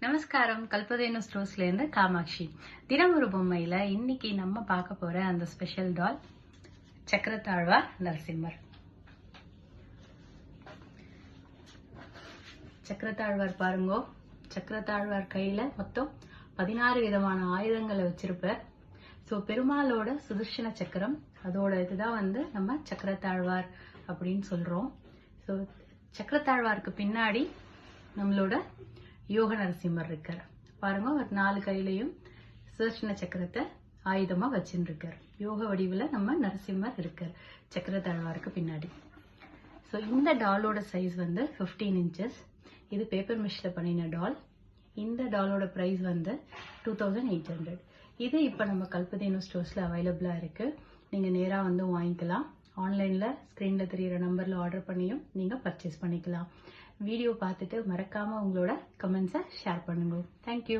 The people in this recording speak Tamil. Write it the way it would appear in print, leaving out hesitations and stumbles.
நமஸ்காரம். கல்பதேனு ஸ்டோர்ஸ்ல இருந்து காமாட்சி. தினம் ஒரு பொம்மையில இன்னைக்கு நம்ம பார்க்க போற அந்த ஸ்பெஷல் டால் சக்கரத்தாழ்வார் நரசிம்மர். சக்கரத்தாழ்வார் பாருங்க. சக்கரத்தாழ்வார் கையில மொத்தம் 16 விதமான ஆயுதங்களை வச்சிருப்பார். ஸோ பெருமாளோட சுதர்சன சக்கரம், அதோட இதுதான் நம்ம சக்கரத்தாழ்வார் அப்படின்னு சொல்றோம். ஸோ சக்கரத்தாழ்வாருக்கு பின்னாடி நம்மளோட யோக நரசிம்மர் இருக்கார். பாருங்க, ஒரு 4 கையிலையும் சுதர்சன சக்கரத்தை ஆயுதமா வச்சுட்டு இருக்கார். யோக வடிவுல நம்ம நரசிம்மர் இருக்கார் சக்கரத்தாழ்வாருக்கு பின்னாடி. ஸோ இந்த டாலோட சைஸ் 15 இன்ச்சஸ். இது பேப்பர் மிஷ்ல பண்ணின டால். இந்த டாலோட பிரைஸ் 2800. இது இப்ப நம்ம கல்பதேனு ஸ்டோர்ஸ்ல அவைலபிளா இருக்கு. நீங்க நேரா வாங்கிக்கலாம். ஆன்லைன்ல ஸ்கிரீன்ல தெரியுற நம்பர்ல ஆர்டர் பண்ணியும் நீங்க பர்ச்சேஸ் பண்ணிக்கலாம். வீடியோ பார்த்துட்டு மறக்காம உங்களோட கமெண்ட்ஸை ஷேர் பண்ணுங்க. தேங்க்யூ.